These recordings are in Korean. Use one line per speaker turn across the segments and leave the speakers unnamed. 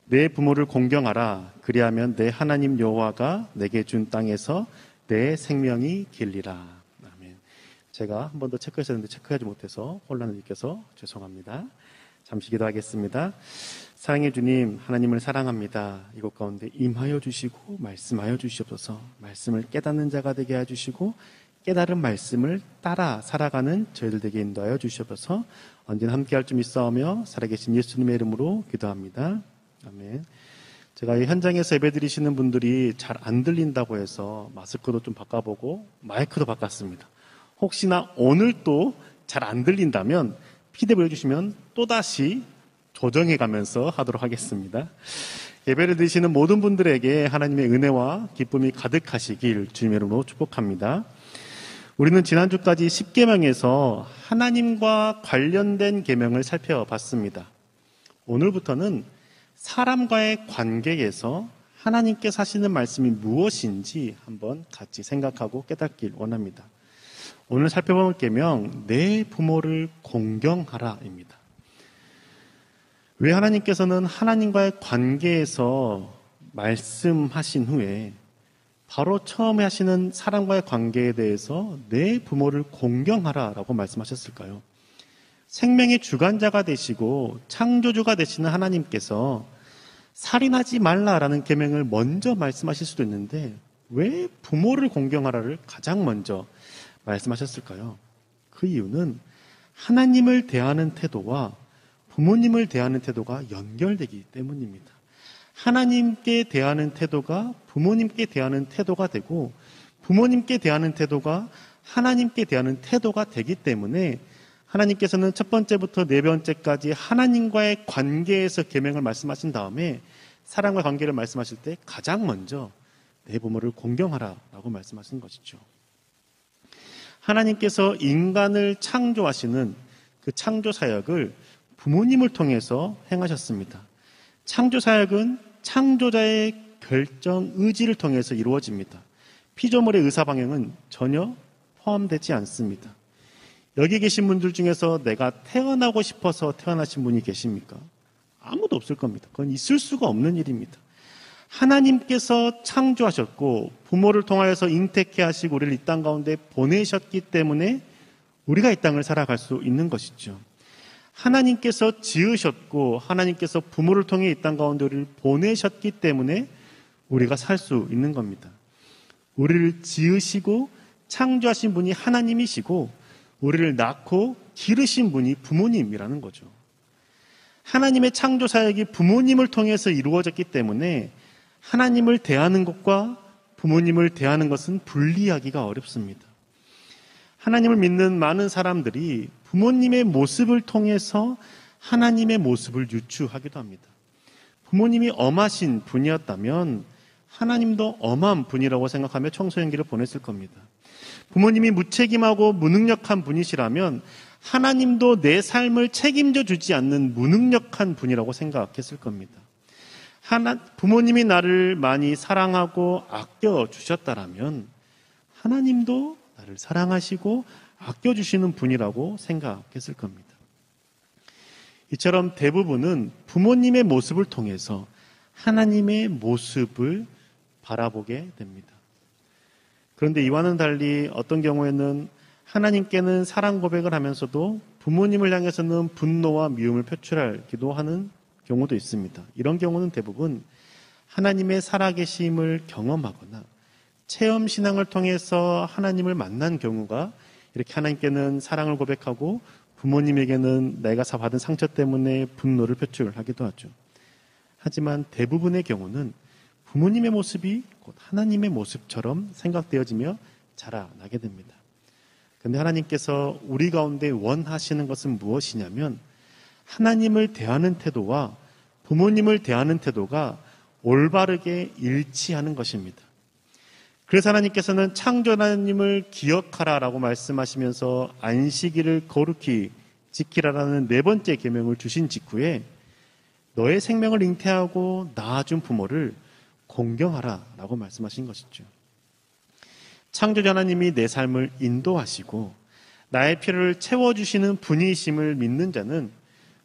내 부모를 공경하라. 그리하면 내 하나님 여호와가 내게 준 땅에서 내 생명이 길리라. 아멘. 제가 한 번 더 체크했어야 했는데 체크하지 못해서 혼란을 느껴서 죄송합니다. 잠시 기도하겠습니다. 사랑의 주님, 하나님을 사랑합니다. 이곳 가운데 임하여 주시고 말씀하여 주시옵소서. 말씀을 깨닫는 자가 되게 해주시고 깨달은 말씀을 따라 살아가는 저희들 되게 인도하여 주시옵소서. 언제나 함께할 줄 믿사오며 살아계신 예수님의 이름으로 기도합니다. 아멘. 제가 이 현장에서 예배드리시는 분들이 잘 안 들린다고 해서 마스크도 좀 바꿔보고 마이크도 바꿨습니다. 혹시나 오늘 또 잘 안 들린다면 피드백 해주시면 또다시 조정해가면서 하도록 하겠습니다. 예배를 드리시는 모든 분들에게 하나님의 은혜와 기쁨이 가득하시길 주님의 이름으로 축복합니다. 우리는 지난주까지 10계명에서 하나님과 관련된 계명을 살펴봤습니다. 오늘부터는 사람과의 관계에서 하나님께서 하시는 말씀이 무엇인지 한번 같이 생각하고 깨닫길 원합니다. 오늘 살펴볼 계명, 내 부모를 공경하라입니다. 왜 하나님께서는 하나님과의 관계에서 말씀하신 후에 바로 처음에 하시는 사람과의 관계에 대해서 내 부모를 공경하라라고 말씀하셨을까요? 생명의 주관자가 되시고 창조주가 되시는 하나님께서 살인하지 말라라는 계명을 먼저 말씀하실 수도 있는데 왜 부모를 공경하라를 가장 먼저 말씀하셨을까요? 그 이유는 하나님을 대하는 태도와 부모님을 대하는 태도가 연결되기 때문입니다. 하나님께 대하는 태도가 부모님께 대하는 태도가 되고 부모님께 대하는 태도가 하나님께 대하는 태도가 되기 때문에 하나님께서는 첫 번째부터 네 번째까지 하나님과의 관계에서 계명을 말씀하신 다음에 사랑과 관계를 말씀하실 때 가장 먼저 내 부모를 공경하라라고 말씀하신 것이죠. 하나님께서 인간을 창조하시는 그 창조 사역을 부모님을 통해서 행하셨습니다. 창조 사역은 창조자의 결정, 의지를 통해서 이루어집니다. 피조물의 의사방향은 전혀 포함되지 않습니다. 여기 계신 분들 중에서 내가 태어나고 싶어서 태어나신 분이 계십니까? 아무도 없을 겁니다. 그건 있을 수가 없는 일입니다. 하나님께서 창조하셨고 부모를 통하여서 잉태케 하시고 우리를 이 땅 가운데 보내셨기 때문에 우리가 이 땅을 살아갈 수 있는 것이죠. 하나님께서 지으셨고 하나님께서 부모를 통해 이 땅 가운데 우리를 보내셨기 때문에 우리가 살 수 있는 겁니다. 우리를 지으시고 창조하신 분이 하나님이시고 우리를 낳고 기르신 분이 부모님이라는 거죠. 하나님의 창조 사역이 부모님을 통해서 이루어졌기 때문에 하나님을 대하는 것과 부모님을 대하는 것은 분리하기가 어렵습니다. 하나님을 믿는 많은 사람들이 부모님의 모습을 통해서 하나님의 모습을 유추하기도 합니다. 부모님이 엄하신 분이었다면 하나님도 엄한 분이라고 생각하며 청소년기를 보냈을 겁니다. 부모님이 무책임하고 무능력한 분이시라면 하나님도 내 삶을 책임져 주지 않는 무능력한 분이라고 생각했을 겁니다. 부모님이 나를 많이 사랑하고 아껴주셨다라면 하나님도 나를 사랑하시고 아껴주시는 분이라고 생각했을 겁니다. 이처럼 대부분은 부모님의 모습을 통해서 하나님의 모습을 바라보게 됩니다. 그런데 이와는 달리 어떤 경우에는 하나님께는 사랑 고백을 하면서도 부모님을 향해서는 분노와 미움을 표출하기도 하는 경우도 있습니다. 이런 경우는 대부분 하나님의 살아계심을 경험하거나 체험신앙을 통해서 하나님을 만난 경우가 이렇게 하나님께는 사랑을 고백하고 부모님에게는 내가 받은 상처 때문에 분노를 표출하기도 하죠. 하지만 대부분의 경우는 부모님의 모습이 곧 하나님의 모습처럼 생각되어지며 자라나게 됩니다. 그런데 하나님께서 우리 가운데 원하시는 것은 무엇이냐면 하나님을 대하는 태도와 부모님을 대하는 태도가 올바르게 일치하는 것입니다. 그래서 하나님께서는 창조 하나님을 기억하라라고 말씀하시면서 안식일을 거룩히 지키라라는 네 번째 계명을 주신 직후에 너의 생명을 잉태하고 낳아준 부모를 공경하라라고 말씀하신 것이죠. 창조자 하나님이 내 삶을 인도하시고 나의 필요를 채워주시는 분이심을 믿는 자는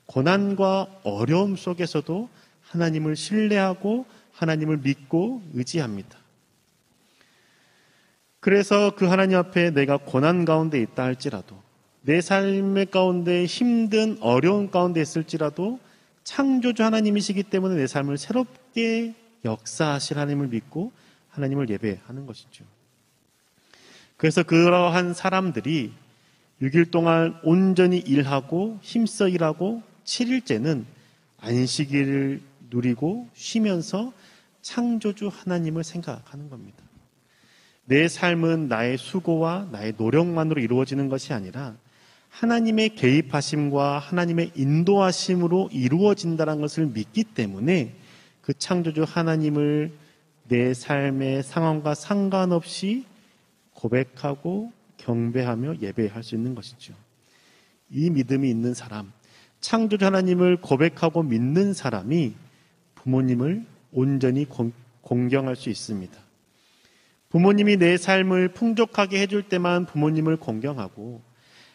고난과 어려움 속에서도 하나님을 신뢰하고 하나님을 믿고 의지합니다. 그래서 그 하나님 앞에 내가 고난 가운데 있다 할지라도, 내 삶의 가운데 힘든 어려운 가운데 있을지라도 창조주 하나님이시기 때문에 내 삶을 새롭게 역사하실 하나님을 믿고 하나님을 예배하는 것이죠. 그래서 그러한 사람들이 6일 동안 온전히 일하고 힘써 일하고 7일째는 안식일을 누리고 쉬면서 창조주 하나님을 생각하는 겁니다. 내 삶은 나의 수고와 나의 노력만으로 이루어지는 것이 아니라 하나님의 개입하심과 하나님의 인도하심으로 이루어진다는 것을 믿기 때문에 그 창조주 하나님을 내 삶의 상황과 상관없이 고백하고 경배하며 예배할 수 있는 것이죠. 이 믿음이 있는 사람, 창조주 하나님을 고백하고 믿는 사람이 부모님을 온전히 공경할 수 있습니다. 부모님이 내 삶을 풍족하게 해줄 때만 부모님을 공경하고,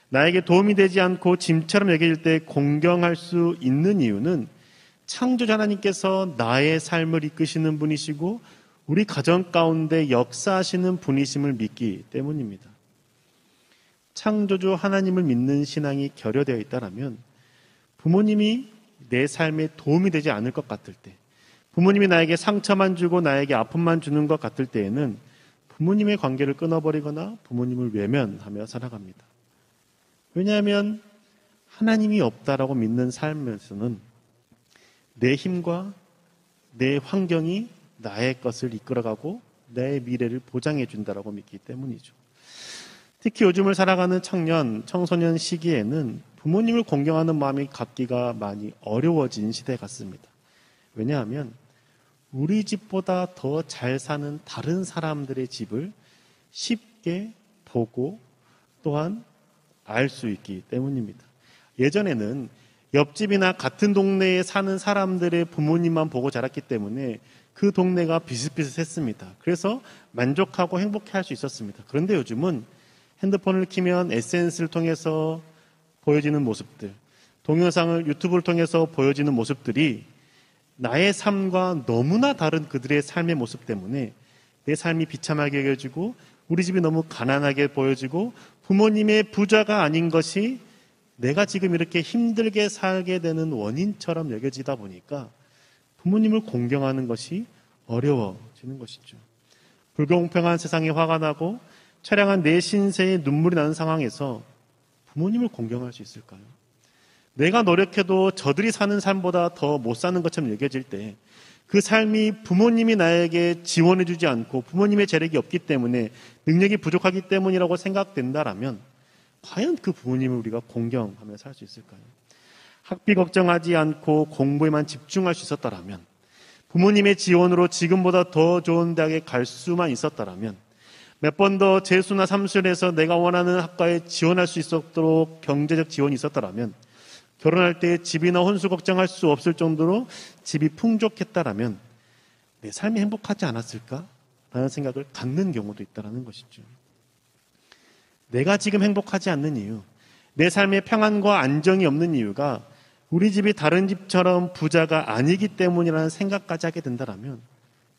나에게 도움이 되지 않고 짐처럼 여겨질 때 공경할 수 있는 이유는 창조주 하나님께서 나의 삶을 이끄시는 분이시고 우리 가정 가운데 역사하시는 분이심을 믿기 때문입니다. 창조주 하나님을 믿는 신앙이 결여되어 있다면 부모님이 내 삶에 도움이 되지 않을 것 같을 때, 부모님이 나에게 상처만 주고 나에게 아픔만 주는 것 같을 때에는 부모님의 관계를 끊어버리거나 부모님을 외면하며 살아갑니다. 왜냐하면 하나님이 없다라고 믿는 삶에서는 내 힘과 내 환경이 나의 것을 이끌어가고 내 미래를 보장해 준다라고 믿기 때문이죠. 특히 요즘을 살아가는 청년, 청소년 시기에는 부모님을 공경하는 마음이 갖기가 많이 어려워진 시대 같습니다. 왜냐하면 우리 집보다 더 잘 사는 다른 사람들의 집을 쉽게 보고 또한 알 수 있기 때문입니다. 예전에는 옆집이나 같은 동네에 사는 사람들의 부모님만 보고 자랐기 때문에 그 동네가 비슷비슷했습니다. 그래서 만족하고 행복해할 수 있었습니다. 그런데 요즘은 핸드폰을 켜면 SNS를 통해서 보여지는 모습들, 동영상을 유튜브를 통해서 보여지는 모습들이 나의 삶과 너무나 다른 그들의 삶의 모습 때문에 내 삶이 비참하게 여겨지고 우리 집이 너무 가난하게 보여지고 부모님의 부자가 아닌 것이 내가 지금 이렇게 힘들게 살게 되는 원인처럼 여겨지다 보니까 부모님을 공경하는 것이 어려워지는 것이죠. 불공평한 세상에 화가 나고 처량한 내 신세에 눈물이 나는 상황에서 부모님을 공경할 수 있을까요? 내가 노력해도 저들이 사는 삶보다 더 못 사는 것처럼 여겨질 때 그 삶이 부모님이 나에게 지원해주지 않고 부모님의 재력이 없기 때문에 능력이 부족하기 때문이라고 생각된다라면 과연 그 부모님을 우리가 공경하며 살 수 있을까요? 학비 걱정하지 않고 공부에만 집중할 수 있었다라면, 부모님의 지원으로 지금보다 더 좋은 대학에 갈 수만 있었다라면, 몇 번 더 재수나 삼수에서 내가 원하는 학과에 지원할 수 있도록 경제적 지원이 있었다라면, 결혼할 때 집이나 혼수 걱정할 수 없을 정도로 집이 풍족했다라면 내 삶이 행복하지 않았을까라는 생각을 갖는 경우도 있다는 것이죠. 내가 지금 행복하지 않는 이유, 내 삶에 평안과 안정이 없는 이유가 우리 집이 다른 집처럼 부자가 아니기 때문이라는 생각까지 하게 된다면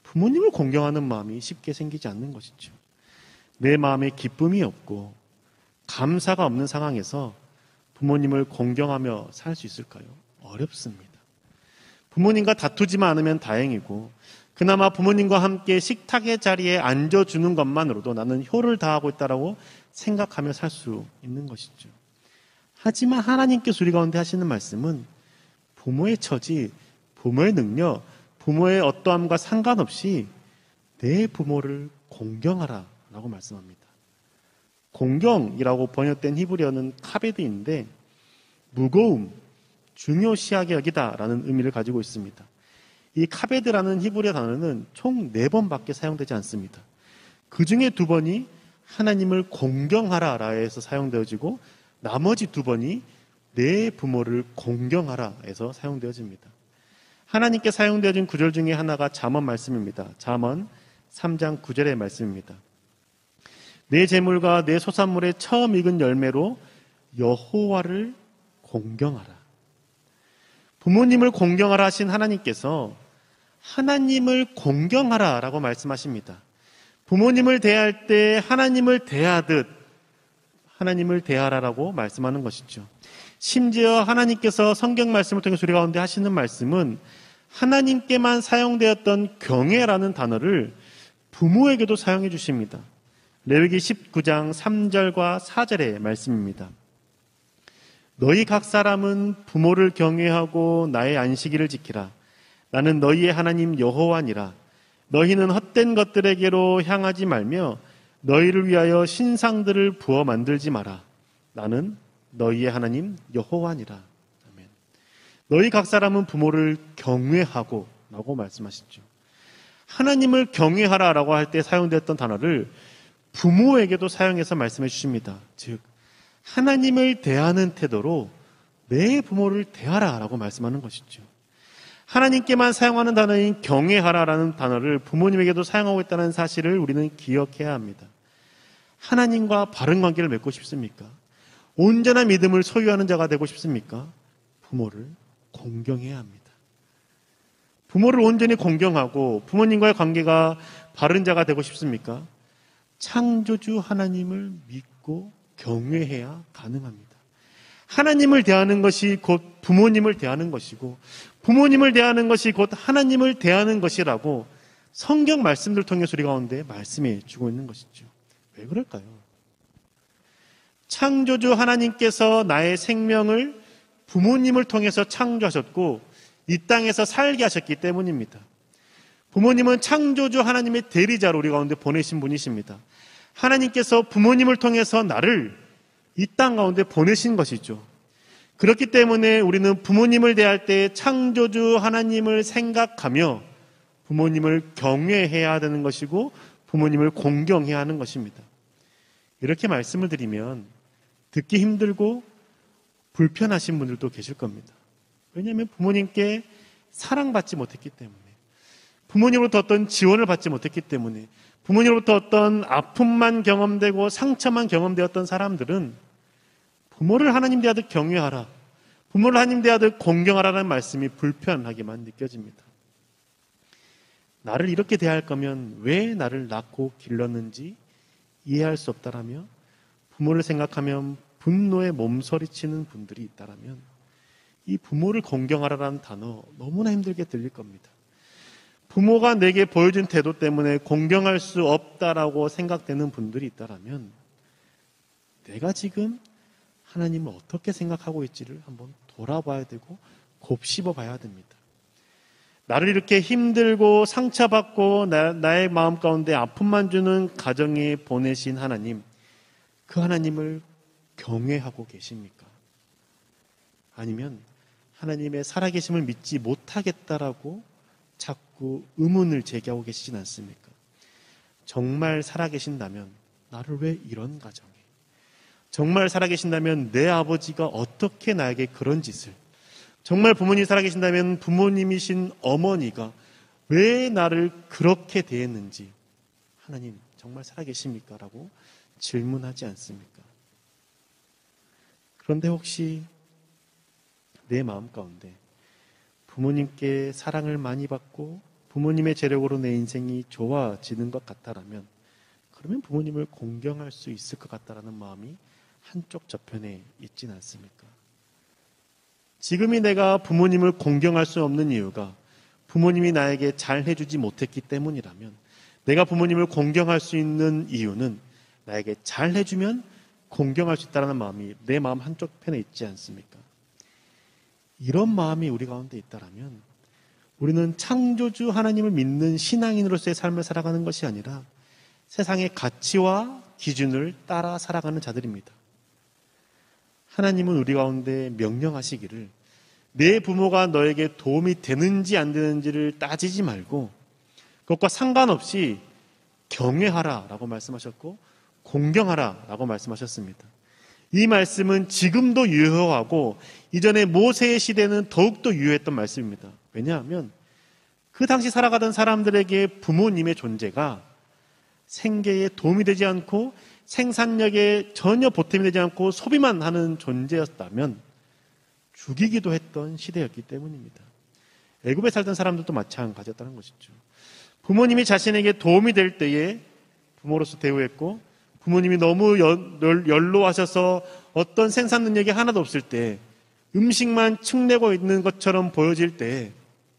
부모님을 공경하는 마음이 쉽게 생기지 않는 것이죠. 내 마음에 기쁨이 없고 감사가 없는 상황에서 부모님을 공경하며 살 수 있을까요? 어렵습니다. 부모님과 다투지만 않으면 다행이고 그나마 부모님과 함께 식탁의 자리에 앉아주는 것만으로도 나는 효를 다하고 있다고 생각하며 살 수 있는 것이죠. 하지만 하나님께서 우리 가운데 하시는 말씀은 부모의 처지, 부모의 능력, 부모의 어떠함과 상관없이 내 부모를 공경하라 라고 말씀합니다. 공경이라고 번역된 히브리어는 카베드인데 무거움, 중요시하게 여기다라는 의미를 가지고 있습니다. 이 카베드라는 히브리어 단어는 총 4번밖에 사용되지 않습니다. 그 중에 2번이 하나님을 공경하라 해서 사용되어지고 나머지 2번이 내 부모를 공경하라 해서 사용되어집니다. 하나님께 사용되어진 구절 중에 하나가 잠언 말씀입니다. 잠언 3장 9절의 말씀입니다. 내 재물과 내 소산물의 처음 익은 열매로 여호와를 공경하라. 부모님을 공경하라 하신 하나님께서 하나님을 공경하라라고 말씀하십니다. 부모님을 대할 때 하나님을 대하듯 하나님을 대하라라고 말씀하는 것이죠. 심지어 하나님께서 성경 말씀을 통해서 우리 가운데 하시는 말씀은 하나님께만 사용되었던 경외라는 단어를 부모에게도 사용해 주십니다. 레위기 19장 3절과 4절의 말씀입니다. 너희 각 사람은 부모를 경외하고 나의 안식일을 지키라. 나는 너희의 하나님 여호와니라. 너희는 헛된 것들에게로 향하지 말며 너희를 위하여 신상들을 부어 만들지 마라. 나는 너희의 하나님 여호와니라. 아멘. 너희 각 사람은 부모를 경외하고 라고 말씀하시죠. 하나님을 경외하라라고 할 때 사용되었던 단어를 부모에게도 사용해서 말씀해 주십니다. 즉 하나님을 대하는 태도로 내 부모를 대하라라고 말씀하는 것이죠. 하나님께만 사용하는 단어인 경외하라라는 단어를 부모님에게도 사용하고 있다는 사실을 우리는 기억해야 합니다. 하나님과 바른 관계를 맺고 싶습니까? 온전한 믿음을 소유하는 자가 되고 싶습니까? 부모를 공경해야 합니다. 부모를 온전히 공경하고 부모님과의 관계가 바른 자가 되고 싶습니까? 창조주 하나님을 믿고 경외해야 가능합니다. 하나님을 대하는 것이 곧 부모님을 대하는 것이고 부모님을 대하는 것이 곧 하나님을 대하는 것이라고 성경 말씀들 통해서 우리 가운데 말씀해 주고 있는 것이죠. 왜 그럴까요? 창조주 하나님께서 나의 생명을 부모님을 통해서 창조하셨고 이 땅에서 살게 하셨기 때문입니다. 부모님은 창조주 하나님의 대리자로 우리 가운데 보내신 분이십니다. 하나님께서 부모님을 통해서 나를 이 땅 가운데 보내신 것이죠. 그렇기 때문에 우리는 부모님을 대할 때 창조주 하나님을 생각하며 부모님을 경외해야 되는 것이고 부모님을 공경해야 하는 것입니다. 이렇게 말씀을 드리면 듣기 힘들고 불편하신 분들도 계실 겁니다. 왜냐하면 부모님께 사랑받지 못했기 때문에, 부모님으로부터 어떤 지원을 받지 못했기 때문에, 부모님으로부터 어떤 아픔만 경험되고 상처만 경험되었던 사람들은 부모를 하나님 대하듯 경외하라, 부모를 하나님 대하듯 공경하라는 말씀이 불편하게만 느껴집니다. 나를 이렇게 대할 거면 왜 나를 낳고 길렀는지 이해할 수 없다라며 부모를 생각하면 분노에 몸서리치는 분들이 있다라면 이 부모를 공경하라라는 단어 너무나 힘들게 들릴 겁니다. 부모가 내게 보여준 태도 때문에 공경할 수 없다라고 생각되는 분들이 있다라면 내가 지금 하나님을 어떻게 생각하고 있지를 한번 돌아봐야 되고 곱씹어 봐야 됩니다. 나를 이렇게 힘들고 상처받고 나의 마음 가운데 아픔만 주는 가정에 보내신 하나님, 그 하나님을 경외하고 계십니까? 아니면 하나님의 살아계심을 믿지 못하겠다라고 자꾸 의문을 제기하고 계시진 않습니까? 정말 살아계신다면 나를 왜 이런 가정에, 정말 살아계신다면 내 아버지가 어떻게 나에게 그런 짓을, 정말 부모님이 살아계신다면 부모님이신 어머니가 왜 나를 그렇게 대했는지 하나님 정말 살아계십니까? 라고 질문하지 않습니까? 그런데 혹시 내 마음 가운데 부모님께 사랑을 많이 받고 부모님의 재력으로 내 인생이 좋아지는 것 같다라면 그러면 부모님을 공경할 수 있을 것 같다라는 마음이 한쪽 저편에 있진 않습니까? 지금이 내가 부모님을 공경할 수 없는 이유가 부모님이 나에게 잘 해주지 못했기 때문이라면 내가 부모님을 공경할 수 있는 이유는 나에게 잘 해주면 공경할 수 있다는 마음이 내 마음 한쪽 편에 있지 않습니까? 이런 마음이 우리 가운데 있다라면 우리는 창조주 하나님을 믿는 신앙인으로서의 삶을 살아가는 것이 아니라 세상의 가치와 기준을 따라 살아가는 자들입니다. 하나님은 우리 가운데 명령하시기를 내 부모가 너에게 도움이 되는지 안 되는지를 따지지 말고 그것과 상관없이 경외하라 라고 말씀하셨고 공경하라 라고 말씀하셨습니다. 이 말씀은 지금도 유효하고 이전에 모세의 시대는 더욱더 유효했던 말씀입니다. 왜냐하면 그 당시 살아가던 사람들에게 부모님의 존재가 생계에 도움이 되지 않고 생산력에 전혀 보탬이 되지 않고 소비만 하는 존재였다면 죽이기도 했던 시대였기 때문입니다. 애굽에 살던 사람들도 마찬가지였다는 것이죠. 부모님이 자신에게 도움이 될 때에 부모로서 대우했고, 부모님이 너무 연로하셔서 어떤 생산 능력이 하나도 없을 때 음식만 축내고 있는 것처럼 보여질 때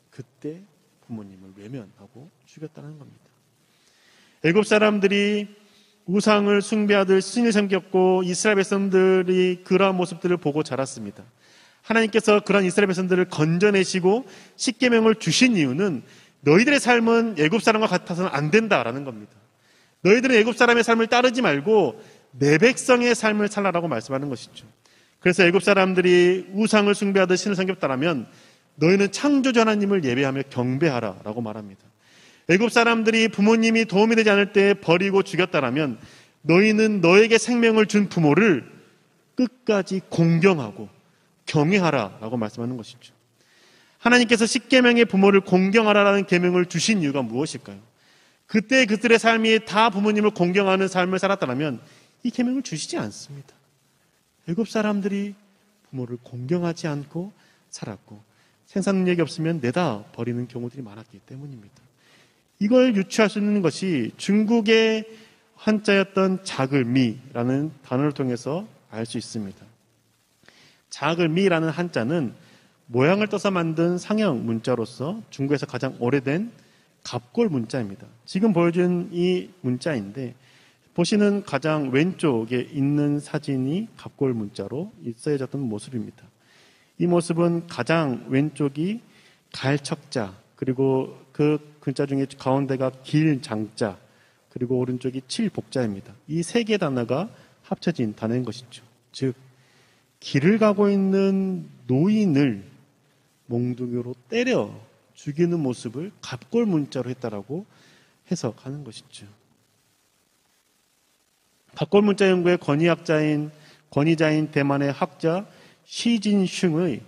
그때 부모님을 외면하고 죽였다는 겁니다. 애굽 사람들이 우상을 숭배하듯 신을 섬겼고 이스라엘 백성들이 그러한 모습들을 보고 자랐습니다. 하나님께서 그런 이스라엘 백성들을 건져내시고 십계명을 주신 이유는 너희들의 삶은 애굽 사람과 같아서는 안 된다라는 겁니다. 너희들은 애굽 사람의 삶을 따르지 말고 내 백성의 삶을 살라라고 말씀하는 것이죠. 그래서 애굽 사람들이 우상을 숭배하듯 신을 섬겼다라면 너희는 창조주 하나님을 예배하며 경배하라라고 말합니다. 애굽 사람들이 부모님이 도움이 되지 않을 때 버리고 죽였다라면 너희는 너에게 생명을 준 부모를 끝까지 공경하고 경외하라라고 말씀하는 것이죠. 하나님께서 십계명의 부모를 공경하라라는 계명을 주신 이유가 무엇일까요? 그때 그들의 삶이 다 부모님을 공경하는 삶을 살았다면 이 계명을 주시지 않습니다. 애굽 사람들이 부모를 공경하지 않고 살았고 생산 능력이 없으면 내다 버리는 경우들이 많았기 때문입니다. 이걸 유추할 수 있는 것이 중국의 한자였던 자글미라는 단어를 통해서 알 수 있습니다. 자글미라는 한자는 모양을 떠서 만든 상형 문자로서 중국에서 가장 오래된 갑골 문자입니다. 지금 보여준 이 문자인데 보시는 가장 왼쪽에 있는 사진이 갑골 문자로 쓰여졌던 모습입니다. 이 모습은 가장 왼쪽이 갈척자, 그리고 그 글자 중에 가운데가 길장자, 그리고 오른쪽이 칠복자입니다. 이 세 개의 단어가 합쳐진 단어인 것이죠. 즉 길을 가고 있는 노인을 몽둥이로 때려 죽이는 모습을 갑골 문자로 했다라고 해석하는 것이죠. 갑골 문자 연구의 권위자인 대만의 학자 시진슝의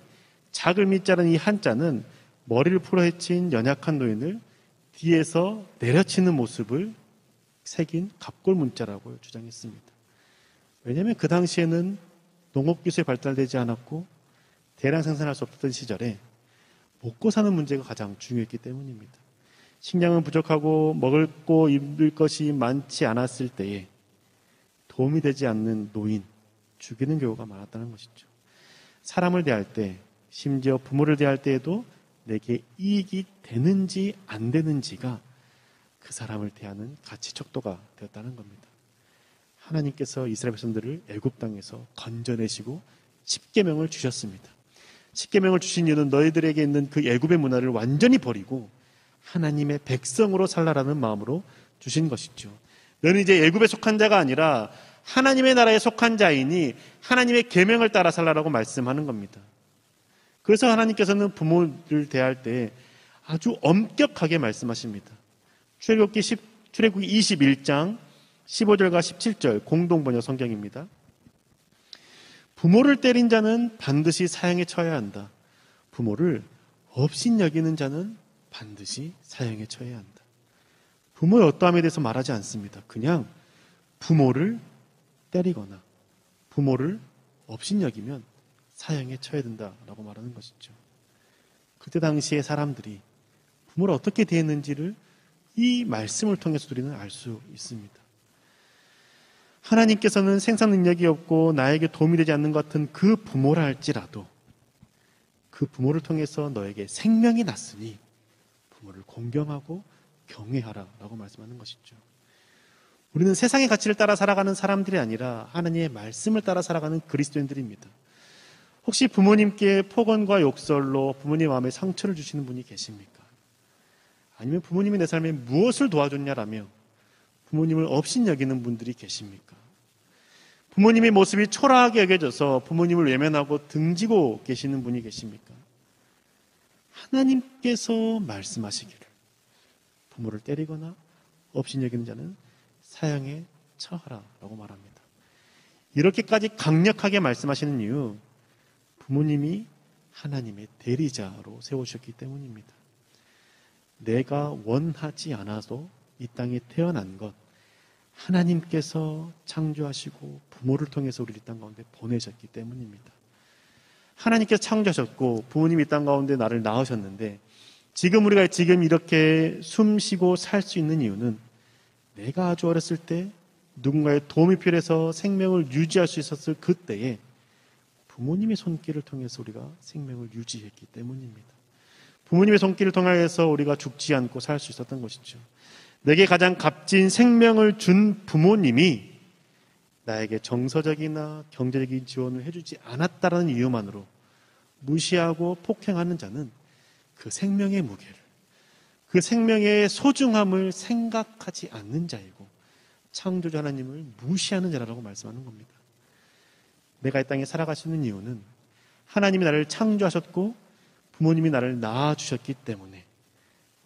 자글미자라는 이 한자는 머리를 풀어헤친 연약한 노인을 뒤에서 내려치는 모습을 새긴 갑골 문자라고 주장했습니다. 왜냐하면 그 당시에는 농업기술이 발달되지 않았고 대량 생산할 수 없었던 시절에 먹고 사는 문제가 가장 중요했기 때문입니다. 식량은 부족하고 먹을 거 입을 것이 많지 않았을 때에 도움이 되지 않는 노인, 죽이는 경우가 많았다는 것이죠. 사람을 대할 때, 심지어 부모를 대할 때에도 내게 이익이 되는지 안 되는지가 그 사람을 대하는 가치 척도가 되었다는 겁니다. 하나님께서 이스라엘 백성들을 애굽 땅에서 건져내시고 십계명을 주셨습니다. 십계명을 주신 이유는 너희들에게 있는 그 애굽의 문화를 완전히 버리고 하나님의 백성으로 살라라는 마음으로 주신 것이죠. 너는 이제 애굽에 속한 자가 아니라 하나님의 나라에 속한 자이니 하나님의 계명을 따라 살라라고 말씀하는 겁니다. 그래서 하나님께서는 부모를 대할 때 아주 엄격하게 말씀하십니다. 출애굽기 21장 15절과 17절 공동번역 성경입니다. 부모를 때린 자는 반드시 사형에 처해야 한다. 부모를 업신여기는 자는 반드시 사형에 처해야 한다. 부모의 어떠함에 대해서 말하지 않습니다. 그냥 부모를 때리거나 부모를 업신여기면 사형에 처해야 된다라고 말하는 것이죠. 그때 당시의 사람들이 부모를 어떻게 대했는지를 이 말씀을 통해서 우리는 알 수 있습니다. 하나님께서는 생산 능력이 없고 나에게 도움이 되지 않는 것 같은 그 부모라 할지라도 그 부모를 통해서 너에게 생명이 났으니 부모를 공경하고 경외하라라고 말씀하는 것이죠. 우리는 세상의 가치를 따라 살아가는 사람들이 아니라 하나님의 말씀을 따라 살아가는 그리스도인들입니다. 혹시 부모님께 폭언과 욕설로 부모님 마음에 상처를 주시는 분이 계십니까? 아니면 부모님이 내 삶에 무엇을 도와줬냐라며 부모님을 업신여기는 분들이 계십니까? 부모님의 모습이 초라하게 여겨져서 부모님을 외면하고 등지고 계시는 분이 계십니까? 하나님께서 말씀하시기를 부모를 때리거나 업신여기는 자는 사형에 처하라라고 말합니다. 이렇게까지 강력하게 말씀하시는 이유, 부모님이 하나님의 대리자로 세우셨기 때문입니다. 내가 원하지 않아도 이 땅에 태어난 것, 하나님께서 창조하시고 부모를 통해서 우리 이 땅 가운데 보내셨기 때문입니다. 하나님께서 창조하셨고 부모님이 이 땅 가운데 나를 낳으셨는데 우리가 지금 이렇게 숨 쉬고 살 수 있는 이유는 내가 아주 어렸을 때 누군가의 도움이 필요해서 생명을 유지할 수 있었을 그때에 부모님의 손길을 통해서 우리가 생명을 유지했기 때문입니다. 부모님의 손길을 통해서 우리가 죽지 않고 살 수 있었던 것이죠. 내게 가장 값진 생명을 준 부모님이 나에게 정서적이나 경제적인 지원을 해주지 않았다는 이유만으로 무시하고 폭행하는 자는 그 생명의 무게를, 그 생명의 소중함을 생각하지 않는 자이고 창조주 하나님을 무시하는 자라고 말씀하는 겁니다. 내가 이 땅에 살아갈 수 있는 이유는 하나님이 나를 창조하셨고 부모님이 나를 낳아주셨기 때문에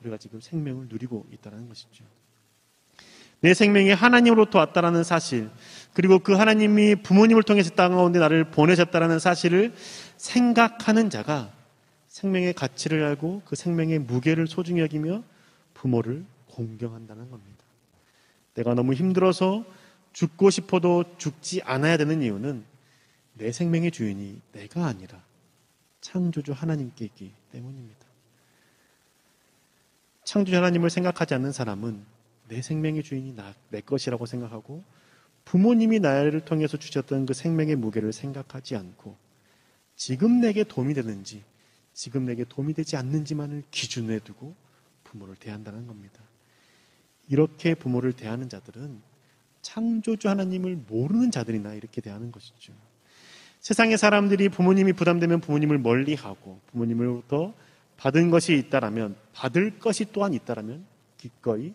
우리가 지금 생명을 누리고 있다는 것이죠. 내 생명이 하나님으로부터 왔다는 사실, 그리고 그 하나님이 부모님을 통해서 땅 가운데 나를 보내셨다는 사실을 생각하는 자가 생명의 가치를 알고 그 생명의 무게를 소중히 여기며 부모를 공경한다는 겁니다. 내가 너무 힘들어서 죽고 싶어도 죽지 않아야 되는 이유는 내 생명의 주인이 내가 아니라 창조주 하나님께 있기 때문입니다. 창조주 하나님을 생각하지 않는 사람은 내 생명의 주인이 내 것이라고 생각하고 부모님이 나를 통해서 주셨던 그 생명의 무게를 생각하지 않고 지금 내게 도움이 되는지 지금 내게 도움이 되지 않는지만을 기준에 두고 부모를 대한다는 겁니다. 이렇게 부모를 대하는 자들은 창조주 하나님을 모르는 자들이나 이렇게 대하는 것이죠. 세상의 사람들이 부모님이 부담되면 부모님을 멀리하고 부모님으로부터 받은 것이 있다라면 받을 것이 또한 있다라면 기꺼이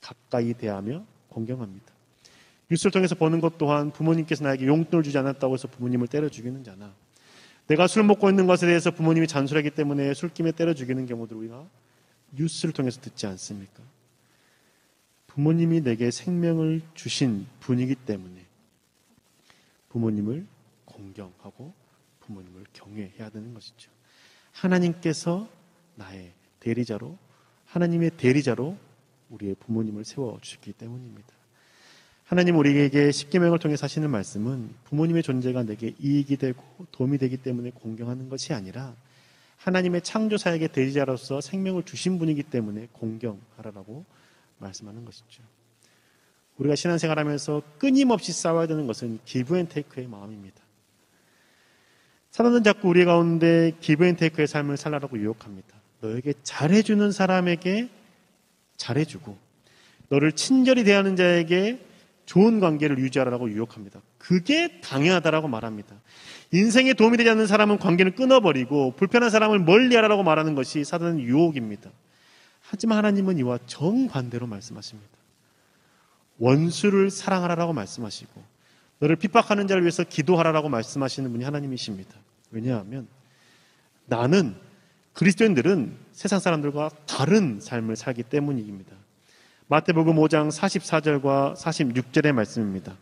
가까이 대하며 공경합니다. 뉴스를 통해서 보는 것 또한 부모님께서 나에게 용돈을 주지 않았다고 해서 부모님을 때려 죽이는 자나 내가 술 먹고 있는 것에 대해서 부모님이 잔소리하기 때문에 술김에 때려 죽이는 경우들 우리가 뉴스를 통해서 듣지 않습니까? 부모님이 내게 생명을 주신 분이기 때문에 부모님을 공경하고 부모님을 경외해야 되는 것이죠. 하나님께서 나의 대리자로 하나님의 대리자로 우리의 부모님을 세워주셨기 때문입니다. 하나님 우리에게 십계명을 통해서 하시는 말씀은 부모님의 존재가 내게 이익이 되고 도움이 되기 때문에 공경하는 것이 아니라 하나님의 창조사에게 대리자로서 생명을 주신 분이기 때문에 공경하라고 말씀하는 것이죠. 우리가 신앙생활하면서 끊임없이 싸워야 되는 것은 기브 앤 테이크의 마음입니다. 사람들은 자꾸 우리 가운데 기브 앤 테이크의 삶을 살라고 유혹합니다. 너에게 잘해주는 사람에게 잘해주고 너를 친절히 대하는 자에게 좋은 관계를 유지하라고 유혹합니다. 그게 당연하다라고 말합니다. 인생에 도움이 되지 않는 사람은 관계를 끊어버리고 불편한 사람을 멀리하라고 말하는 것이 사단의 유혹입니다. 하지만 하나님은 이와 정반대로 말씀하십니다. 원수를 사랑하라고 말씀하시고 너를 핍박하는 자를 위해서 기도하라고 말씀하시는 분이 하나님이십니다. 왜냐하면 나는 그리스도인들은 세상 사람들과 다른 삶을 살기 때문입니다. 마태복음 5장 44절과 46절의 말씀입니다.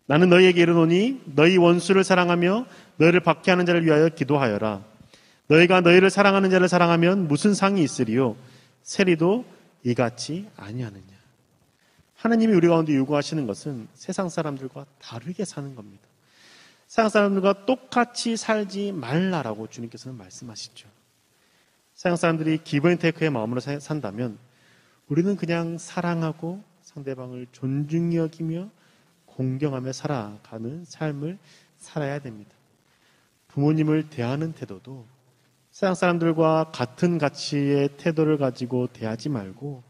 나는 너희에게 이르노니 너희 원수를 사랑하며 너희를 박해하는 자를 위하여 기도하여라. 너희가 너희를 사랑하는 자를 사랑하면 무슨 상이 있으리요? 세리도 이같이 아니하느냐. 하나님이 우리 가운데 요구하시는 것은 세상 사람들과 다르게 사는 겁니다. 세상 사람들과 똑같이 살지 말라라고 주님께서는 말씀하시죠. 세상 사람들이 기브 앤 테이크의 마음으로 산다면 우리는 그냥 사랑하고 상대방을 존중히 여기며 공경하며 살아가는 삶을 살아야 됩니다. 부모님을 대하는 태도도 세상 사람들과 같은 가치의 태도를 가지고 대하지 말고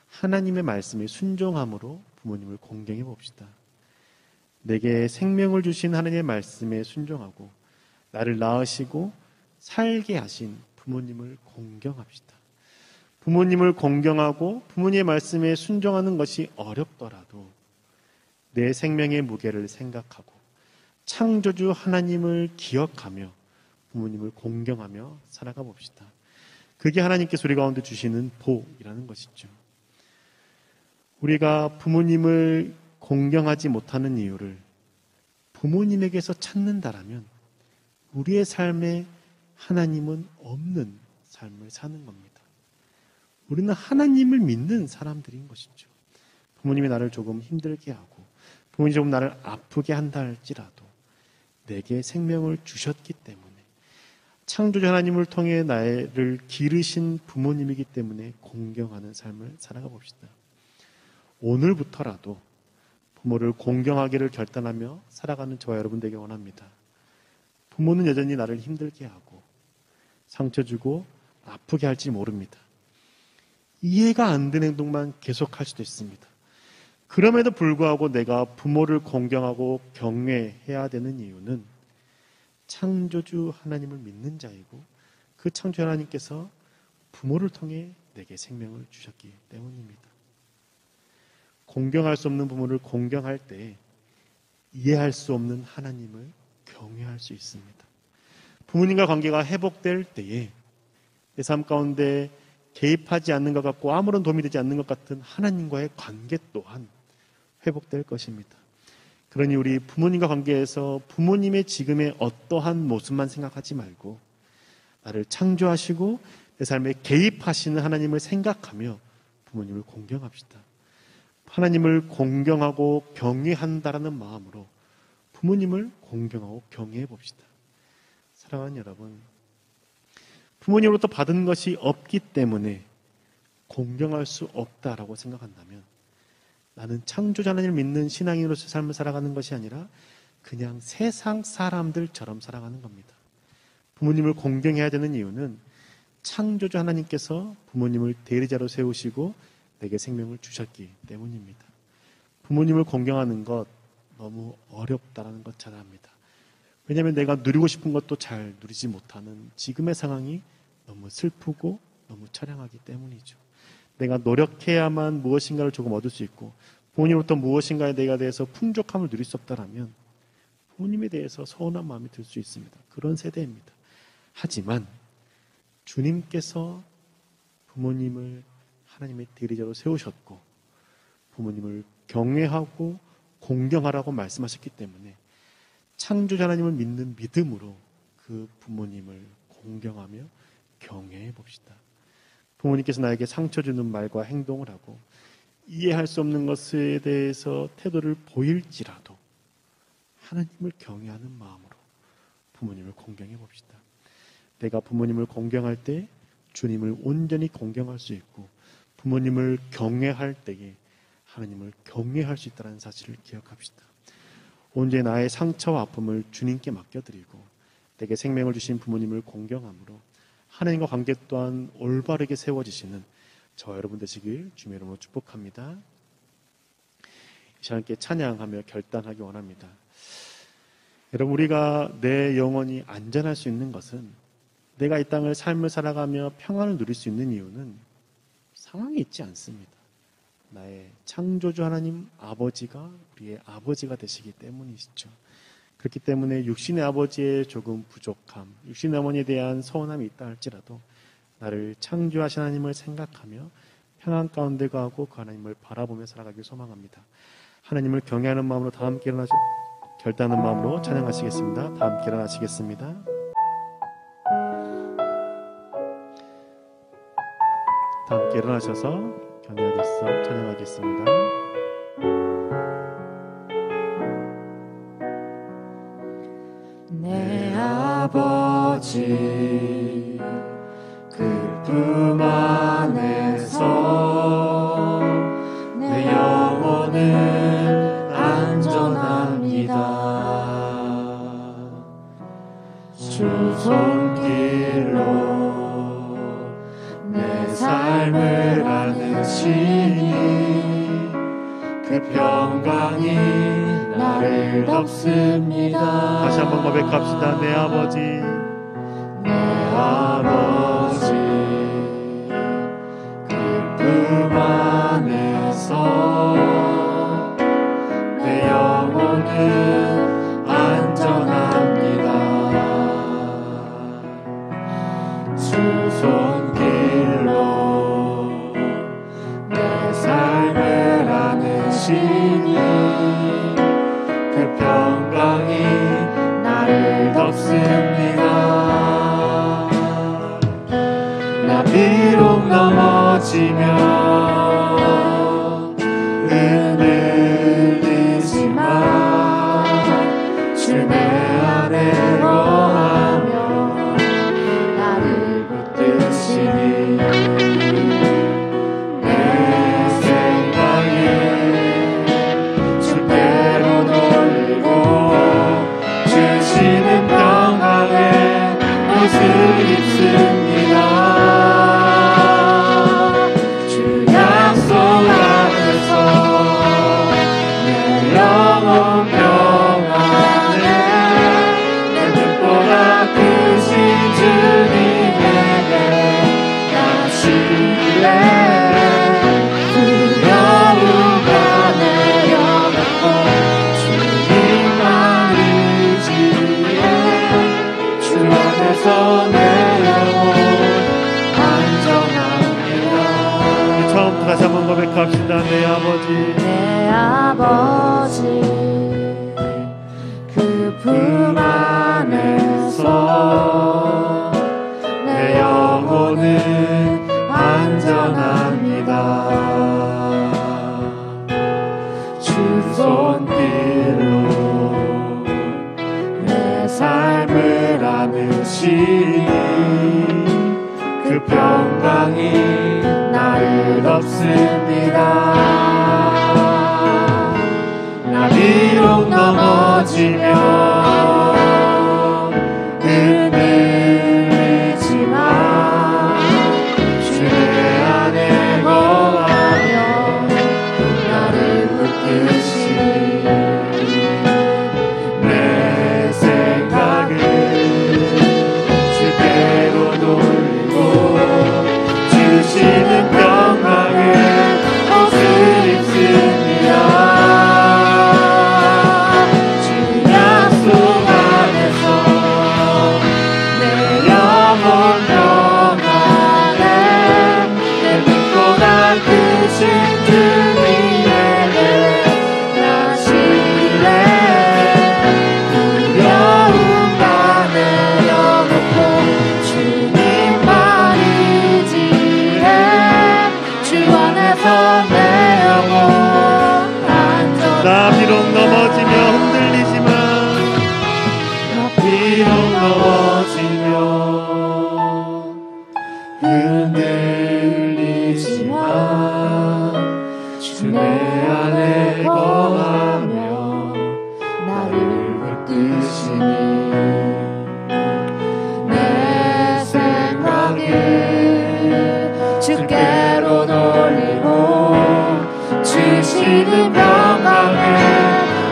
하나님의 말씀에 순종함으로 부모님을 공경해 봅시다. 내게 생명을 주신 하나님의 말씀에 순종하고 나를 낳으시고 살게 하신 부모님을 공경합시다. 부모님을 공경하고 부모님의 말씀에 순종하는 것이 어렵더라도 내 생명의 무게를 생각하고 창조주 하나님을 기억하며 부모님을 공경하며 살아가 봅시다. 그게 하나님께서 우리 가운데 주시는 복이라는 것이죠. 우리가 부모님을 공경하지 못하는 이유를 부모님에게서 찾는다라면 우리의 삶에 하나님은 없는 삶을 사는 겁니다. 우리는 하나님을 믿는 사람들인 것이죠. 부모님이 나를 조금 힘들게 하고 부모님이 조금 나를 아프게 한다 할지라도 내게 생명을 주셨기 때문에, 창조주 하나님을 통해 나를 기르신 부모님이기 때문에 공경하는 삶을 살아가 봅시다. 오늘부터라도 부모를 공경하기를 결단하며 살아가는 저와 여러분 되길 원합니다. 부모는 여전히 나를 힘들게 하고 상처 주고 아프게 할지 모릅니다. 이해가 안 되는 행동만 계속할 수도 있습니다. 그럼에도 불구하고 내가 부모를 공경하고 경외해야 되는 이유는 창조주 하나님을 믿는 자이고 그 창조주 하나님께서 부모를 통해 내게 생명을 주셨기 때문입니다. 공경할 수 없는 부모를 공경할 때 이해할 수 없는 하나님을 경외할 수 있습니다. 부모님과 관계가 회복될 때에 내 삶 가운데 개입하지 않는 것 같고 아무런 도움이 되지 않는 것 같은 하나님과의 관계 또한 회복될 것입니다. 그러니 우리 부모님과 관계에서 부모님의 지금의 어떠한 모습만 생각하지 말고 나를 창조하시고 내 삶에 개입하시는 하나님을 생각하며 부모님을 공경합시다. 하나님을 공경하고 경외한다라는 마음으로 부모님을 공경하고 경외해 봅시다. 사랑하는 여러분, 부모님으로부터 받은 것이 없기 때문에 공경할 수 없다라고 생각한다면 나는 창조자 하나님을 믿는 신앙인으로서 삶을 살아가는 것이 아니라 그냥 세상 사람들처럼 살아가는 겁니다. 부모님을 공경해야 되는 이유는 창조자 하나님께서 부모님을 대리자로 세우시고 내게 생명을 주셨기 때문입니다. 부모님을 공경하는 것 너무 어렵다라는 것 잘 압니다. 왜냐하면 내가 누리고 싶은 것도 잘 누리지 못하는 지금의 상황이 너무 슬프고 너무 처량하기 때문이죠. 내가 노력해야만 무엇인가를 조금 얻을 수 있고 부모님으로부터 무엇인가에 내가 대해서 풍족함을 누릴 수 없다라면 부모님에 대해서 서운한 마음이 들 수 있습니다. 그런 세대입니다. 하지만 주님께서 부모님을 하나님의 대리자로 세우셨고 부모님을 경외하고 공경하라고 말씀하셨기 때문에 창조자 하나님을 믿는 믿음으로 그 부모님을 공경하며 경외해 봅시다. 부모님께서 나에게 상처 주는 말과 행동을 하고 이해할 수 없는 것에 대해서 태도를 보일지라도 하나님을 경외하는 마음으로 부모님을 공경해 봅시다. 내가 부모님을 공경할 때 주님을 온전히 공경할 수 있고 부모님을 경외할 때에 하나님을 경외할 수 있다는 사실을 기억합시다. 온전히 나의 상처와 아픔을 주님께 맡겨드리고 내게 생명을 주신 부모님을 공경함으로 하나님과 관계 또한 올바르게 세워지시는 저와 여러분 되시길 주님의 이름으로 축복합니다. 이 시간 함께 찬양하며 결단하기 원합니다. 여러분, 우리가 내 영혼이 안전할 수 있는 것은 내가 이 땅을 삶을 살아가며 평안을 누릴 수 있는 이유는 상황이 있지 않습니다. 나의 창조주 하나님 아버지가 우리의 아버지가 되시기 때문이시죠. 그렇기 때문에 육신의 아버지의 조금 부족함, 육신의 어머니에 대한 서운함이 있다 할지라도 나를 창조하신 하나님을 생각하며 평안 가운데 가고 그 하나님을 바라보며 살아가길 소망합니다. 하나님을 경외하는 마음으로 다 함께 일어나시 결단하는 마음으로 찬양하시겠습니다. 다 함께 일어나시겠습니다. 다 함께 일어나셔서 경외하겠어 찬양하겠습니다.
내 아버지 그 품 안에서 내 영혼은 안전합니다. 주 손길로 내 삶을 안으시니 그 평강이 나를 덮습니다.
다시 한번 고백합시다. 내 아버지,
내 아버지 그 품 안에서 내 영혼은 안전합니다. 주 손길로 내 삶을 안으시니 그 평강이 나를 덮습니다. 나 비록 넘어지면 흔들리지만 주 내 나시래 두려움과 내려놓고 주님만 의지해 주 안에서 내 영혼 안전합니다.
처음부터 다시 한번 고백합시다. 내 아버지
그 품 안에서 내 영혼은 안전합니다. 주 손길로 내 삶을 안으시니 그 평강이 나를 덮습니다. 나 비록 넘어지면 흔들리지만 주의 안에 거하며 나를 붙드시니 내 생각을 주께로 돌리고 주시는 평강을 옷을 입습니다. 주 약속 안에서 내 영혼 평안해 내 빛보다 크신 주님의 나 신뢰 두려움과 내려놓고 주님만 의지해 주 안에서 내 영혼 안전해.
나 비록 넘어지며 흔들리지만
나 비록 넘어지며 흔들리지만 주 내 안에 거하며 나를 붙드시니 내 생각을 주께로 돌리고 주시는 평강에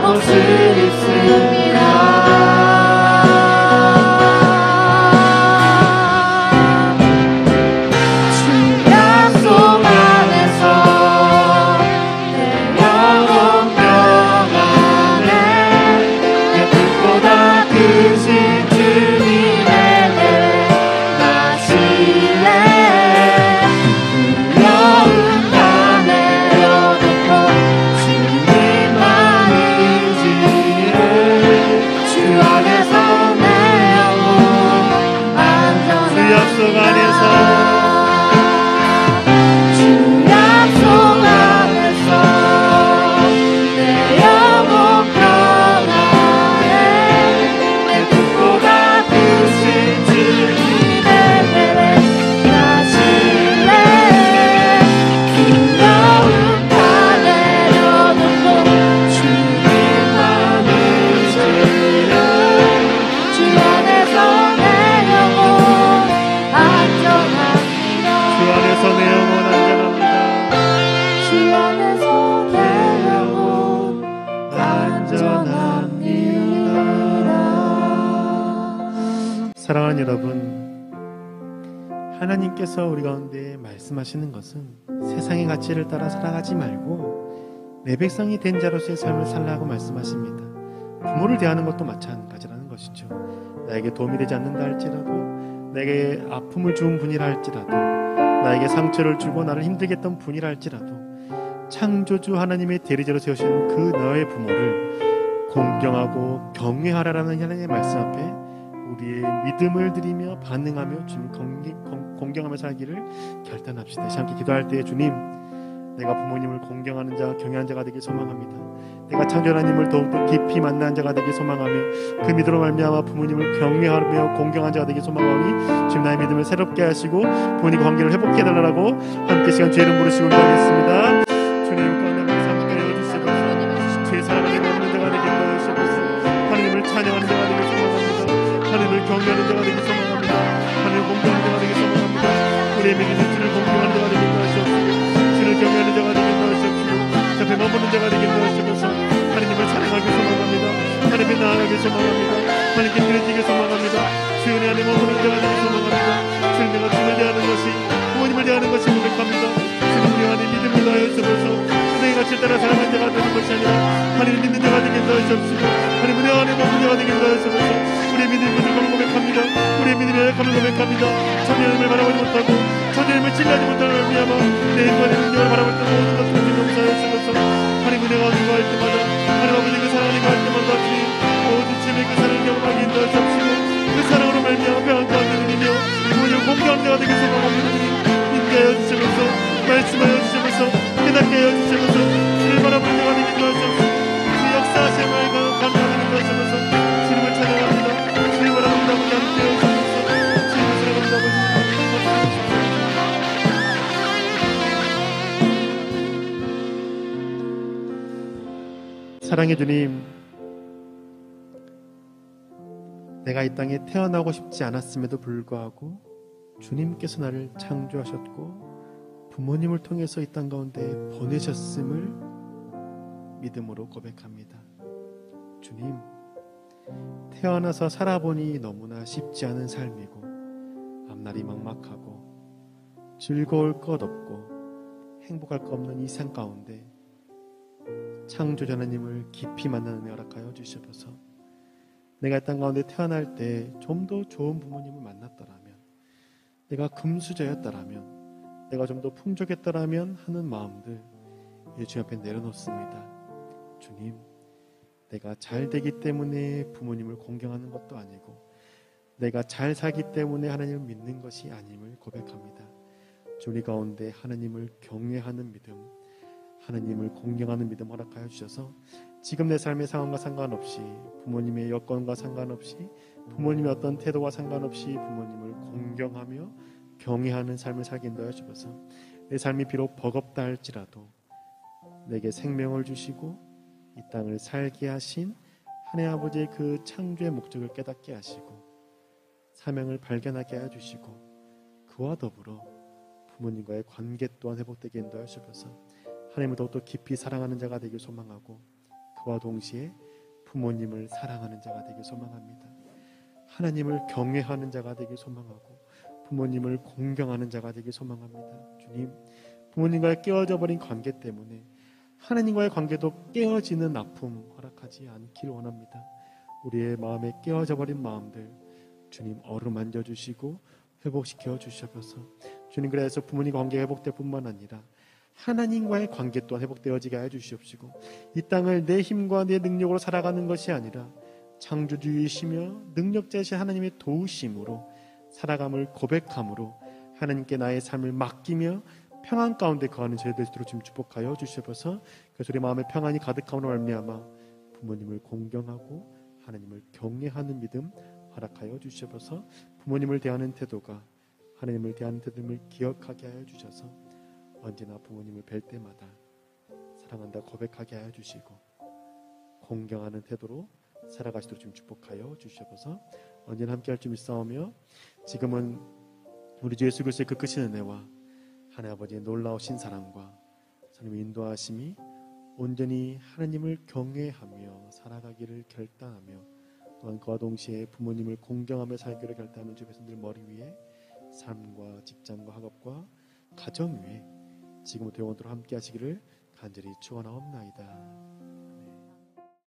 옷을 입습니다. 주 약속 안에서 내 영혼 평안해 내 뜻보다 크신 주님의 나 신뢰 두려움과 내려놓고 주님만 의지해 주 안에서 내 영혼 안전합니다.
주 약속 안에서
주 약속 안에서 내 영혼 평안해 내 뜻보다 크신 주님의 나 신뢰 두려움과 내려놓고 주님만 의지해 주 안에서 내 영혼 안전합니다.
주 안에서 내 영혼 안전합니다.
주 안에서 내 영혼 안전합니다.
사랑하는 여러분, 하나님께서 우리 가운데 말씀하시는 것은 세상의 가치를 따라 살아가지 말고 내 백성이 된 자로서의 삶을 살라고 말씀하십니다. 부모를 대하는 것도 마찬가지라는 것이죠. 나에게 도움이 되지 않는다 할지라도, 내게 아픔을 준 분이라 할지라도, 나에게 상처를 주고 나를 힘들게 했던 분이라 할지라도, 창조주 하나님의 대리자로 세우신 그 너의 부모를 공경하고 경외하라라는 하나님의 말씀 앞에 우리의 믿음을 드리며 반응하며 주님 공경하며 살기를 결단합시다. 다시 함께 기도할 때, 주님, 내가 부모님을 공경하는 자, 경외하는 자가 되길 소망합니다. 내가 창조 하나님을 더욱더 깊이 만난 자가 되길 소망하며 그 믿음으로 말미암아 부모님을 경외하며 공경한 자가 되길 소망하오니 주님 나의 믿음을 새롭게 하시고 부모님과 관계를 회복해 달라고 함께 시간 주의 이름 부르시고 기도하겠습니다. 주님 가운데 삶을 내어주시고 주의 사랑을 내어주는 자가 되길 도와주시고 하나님을 찬양하는 자가 되길 소망합니다. 하나님을 경외하는 자가 되길 소망합니다. 하나님을 공경하는 자가 되길 소망합니다. 우리의 믿음은 주를 공경하는 자가 되길 도와주시옵소서. 주를 경외하는 자가 되길 도와주시옵소서. 옆에 머무는 자가 되길 도와주시옵소서. 하나님을 찬양하는 나아가기 소망합니다. 하나님께 나아가기 소망합니다. 하나님께 드려지기 소망합니다. 주의 안에 머무는 자가 되기 소망합니다. 주님 내가 주님을 대하는 것이 부모님을 대하는 것이 고백합니다. 주님 안에 믿음을 다하여 주셔서 선생님 같이 따라 사랑하는 자가 되는 것이 아니라 하나님 믿는 자가 되게 하여 주옵시고 하나님 은혜 안에 머무는 자가 되게 하여 주옵소서. 우리의 믿음의 부족함을 고백합니다. 우리의 믿음의 약함을 고백합니다. 천년을 바라보지 못하고 천년을 신뢰하지 못하는 의미야마 내 인간의 능력을 바라볼 때 모든 것을 용서하여 주셔서 하나님 은혜가 누구할 때마다 하나님 아버지 그 사랑을 가할 때마다 주님 모든 죄의 그 사랑을 경험하게 인도하여 주옵시고 그 사랑으로 말미암아 평안 가운데 누리며 부모님 공경한 자가 되게 소망합니다. 주님 인도하여 주시면서 말씀하여 주시면서 깨닫게 하여 주시면서 주를 바라보는 자가 되게 인도하여 주옵시고 주 역사하시는 말과 감사하는 인도하여 주시면서 주님을 찬양합니다. 주님을 바라보는 자가 함께 하여 주시면서 주님을 사랑합니다. 사랑의 주님, 내가 이 땅에 태어나고 싶지 않았음에도 불구하고 주님께서 나를 창조하셨고 부모님을 통해서 이 땅 가운데 보내셨음을 믿음으로 고백합니다. 주님, 태어나서 살아보니 너무나 쉽지 않은 삶이고 앞날이 막막하고 즐거울 것 없고 행복할 것 없는 이 삶 가운데 창조자 하나님을 깊이 만나는 은혜 허락하여 주시옵소서. 내가 이 땅 가운데 태어날 때 좀 더 좋은 부모님을 만났더라면, 내가 금수저였더라면, 내가 좀 더 풍족했더라면 하는 마음들 이제 주님 앞에 내려놓습니다. 주님, 내가 잘 되기 때문에 부모님을 공경하는 것도 아니고 내가 잘 살기 때문에 하나님을 믿는 것이 아님을 고백합니다. 주 우리 가운데 하나님을 경외하는 믿음, 하나님을 공경하는 믿음 허락하여 주셔서 지금 내 삶의 상황과 상관없이, 부모님의 여건과 상관없이, 부모님의 어떤 태도와 상관없이 부모님을 공경하며 경외하는 삶을 살게 인도하여 주셔서 내 삶이 비록 버겁다 할지라도 내게 생명을 주시고 이 땅을 살게 하신 하나님 아버지의 그 창조의 목적을 깨닫게 하시고 사명을 발견하게 하여 주시고 그와 더불어 부모님과의 관계 또한 회복되게 인도하여 주셔서 하나님을 더욱더 깊이 사랑하는 자가 되길 소망하고 그와 동시에 부모님을 사랑하는 자가 되길 소망합니다. 하나님을 경외하는 자가 되길 소망하고 부모님을 공경하는 자가 되길 소망합니다. 주님, 부모님과의 깨어져 버린 관계 때문에 하나님과의 관계도 깨어지는 아픔 허락하지 않길 원합니다. 우리의 마음에 깨어져 버린 마음들 주님 어루만져 주시고 회복시켜 주셔서 주님, 그래서 부모님 관계 회복될 뿐만 아니라 하나님과의 관계 또한 회복되어지게 하여 주시옵시고 이 땅을 내 힘과 내 능력으로 살아가는 것이 아니라 창조주이시며 능력자이신 하나님의 도우심으로 살아감을 고백함으로 하나님께 나의 삶을 맡기며 평안 가운데 거하는 저희들 수 있도록 지금 축복하여 주시옵소서. 그래서 우리 마음에 평안이 가득함으로 말미암아 부모님을 공경하고 하나님을 경외하는 믿음 허락하여 주시옵소서. 부모님을 대하는 태도가 하나님을 대하는 태도를 기억하게 하여 주셔서 언제나 부모님을 뵐 때마다 사랑한다 고백하게 하여 주시고 공경하는 태도로 살아가시도록 좀 축복하여 주시옵소서. 언제나 함께할 줄 믿사오며 지금은 우리 주 예수 그리스도의 그 크신 은혜와 하나님 아버지의 놀라우신 사랑과 하나님의 인도하심이 온전히 하나님을 경외하며 살아가기를 결단하며 또한 그와 동시에 부모님을 공경하며 살기를 결단하는 주 백성들 머리 위에 삶과 직장과 학업과 가정 위에 지금부터 영원토록 함께 하시기를 간절히 축원하옵나이다.